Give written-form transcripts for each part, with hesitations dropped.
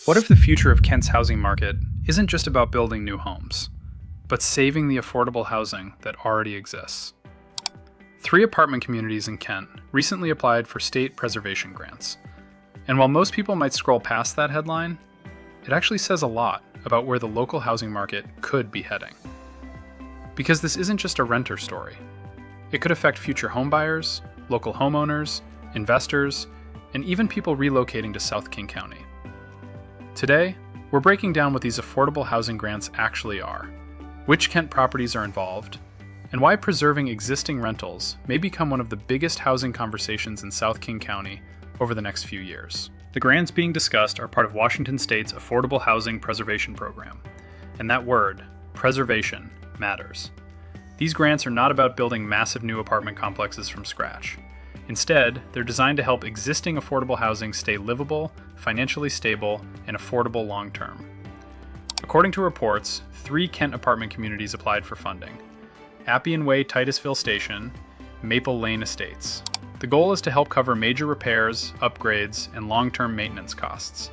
What if the future of Kent's housing market isn't just about building new homes, but saving the affordable housing that already exists? 3 apartment communities in Kent recently applied for state preservation grants. And while most people might scroll past that headline, it actually says a lot about where the local housing market could be heading. Because this isn't just a renter story. It could affect future homebuyers, local homeowners, investors, and even people relocating to South King County. Today, we're breaking down what these affordable housing grants actually are, which Kent properties are involved, and why preserving existing rentals may become one of the biggest housing conversations in South King County over the next few years. The grants being discussed are part of Washington State's Affordable Housing Preservation Program, and that word, preservation, matters. These grants are not about building massive new apartment complexes from scratch. Instead, they're designed to help existing affordable housing stay livable, financially stable, and affordable long-term. According to reports, 3 Kent apartment communities applied for funding: Appian Way, Titusville Station, Maple Lane Estates. The goal is to help cover major repairs, upgrades, and long-term maintenance costs.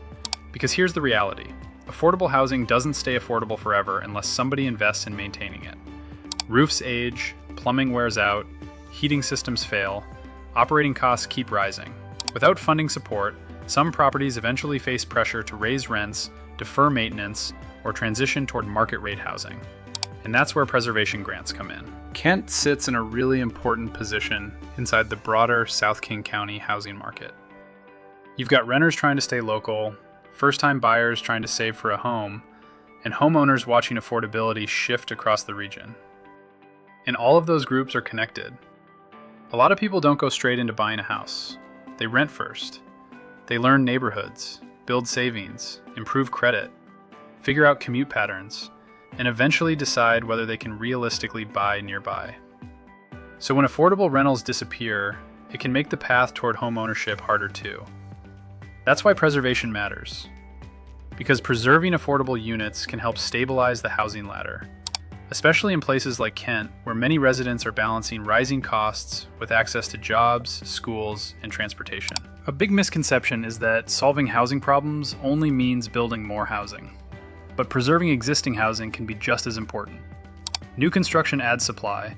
Because here's the reality: affordable housing doesn't stay affordable forever unless somebody invests in maintaining it. Roofs age, plumbing wears out, heating systems fail, operating costs keep rising. Without funding support, some properties eventually face pressure to raise rents, defer maintenance, or transition toward market rate housing. And that's where preservation grants come in. Kent sits in a really important position inside the broader South King County housing market. You've got renters trying to stay local, first-time buyers trying to save for a home, and homeowners watching affordability shift across the region. And all of those groups are connected. A lot of people don't go straight into buying a house. They rent first. They learn neighborhoods, build savings, improve credit, figure out commute patterns, and eventually decide whether they can realistically buy nearby. So when affordable rentals disappear, it can make the path toward homeownership harder too. That's why preservation matters. Because preserving affordable units can help stabilize the housing ladder, especially in places like Kent, where many residents are balancing rising costs with access to jobs, schools, and transportation. A big misconception is that solving housing problems only means building more housing. But preserving existing housing can be just as important. New construction adds supply.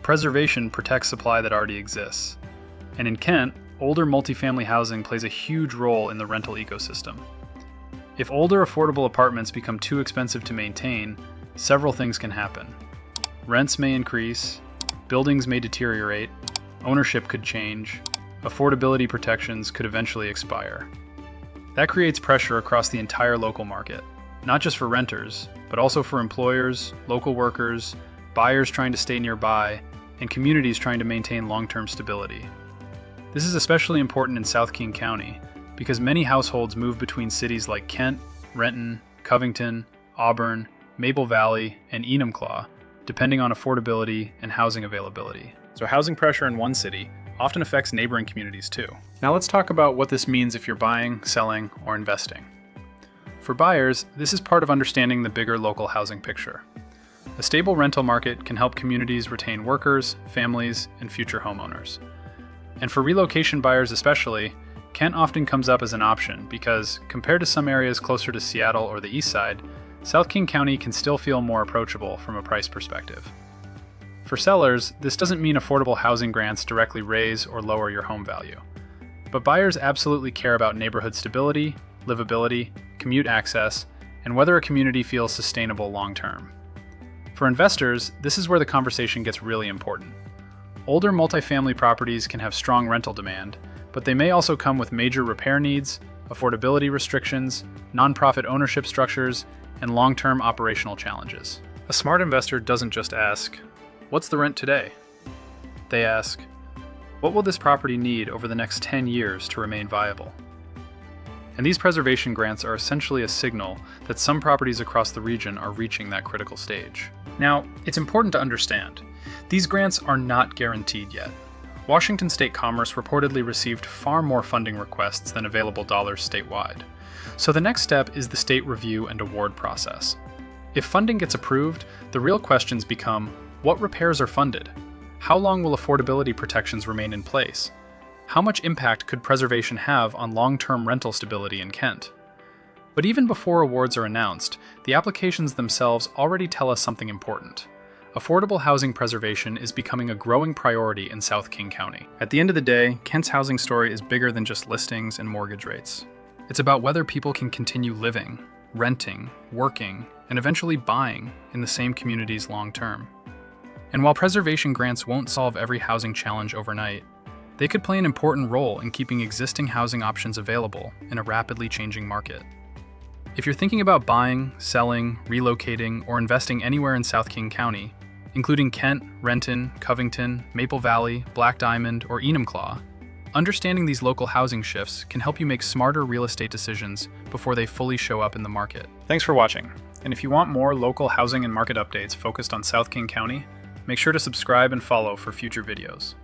Preservation protects supply that already exists. And in Kent, older multifamily housing plays a huge role in the rental ecosystem. If older affordable apartments become too expensive to maintain, several things can happen. Rents may increase, buildings may deteriorate, ownership could change, affordability protections could eventually expire. That creates pressure across the entire local market, not just for renters, but also for employers, local workers, buyers trying to stay nearby, and communities trying to maintain long-term stability. This is especially important in South King County because many households move between cities like Kent, Renton, Covington, Auburn, Maple Valley, and Enumclaw, depending on affordability and housing availability. So housing pressure in one city often affects neighboring communities too. Now let's talk about what this means if you're buying, selling, or investing. For buyers, this is part of understanding the bigger local housing picture. A stable rental market can help communities retain workers, families, and future homeowners. And for relocation buyers especially, Kent often comes up as an option because, compared to some areas closer to Seattle or the East Side, South King County can still feel more approachable from a price perspective. For sellers, this doesn't mean affordable housing grants directly raise or lower your home value. But buyers absolutely care about neighborhood stability, livability, commute access, and whether a community feels sustainable long-term. For investors, this is where the conversation gets really important. Older multifamily properties can have strong rental demand, but they may also come with major repair needs, affordability restrictions, nonprofit ownership structures, and long-term operational challenges. A smart investor doesn't just ask, "What's the rent today?" They ask, "What will this property need over the next 10 years to remain viable?" And these preservation grants are essentially a signal that some properties across the region are reaching that critical stage. Now, it's important to understand, these grants are not guaranteed yet. Washington State Commerce reportedly received far more funding requests than available dollars statewide. So the next step is the state review and award process. If funding gets approved, the real questions become, what repairs are funded? How long will affordability protections remain in place? How much impact could preservation have on long-term rental stability in Kent? But even before awards are announced, the applications themselves already tell us something important. Affordable housing preservation is becoming a growing priority in South King County. At the end of the day, Kent's housing story is bigger than just listings and mortgage rates. It's about whether people can continue living, renting, working, and eventually buying in the same communities long term. And while preservation grants won't solve every housing challenge overnight, they could play an important role in keeping existing housing options available in a rapidly changing market. If you're thinking about buying, selling, relocating, or investing anywhere in South King County, including Kent, Renton, Covington, Maple Valley, Black Diamond, or Enumclaw, understanding these local housing shifts can help you make smarter real estate decisions before they fully show up in the market. Thanks for watching. And if you want more local housing and market updates focused on South King County, make sure to subscribe and follow for future videos.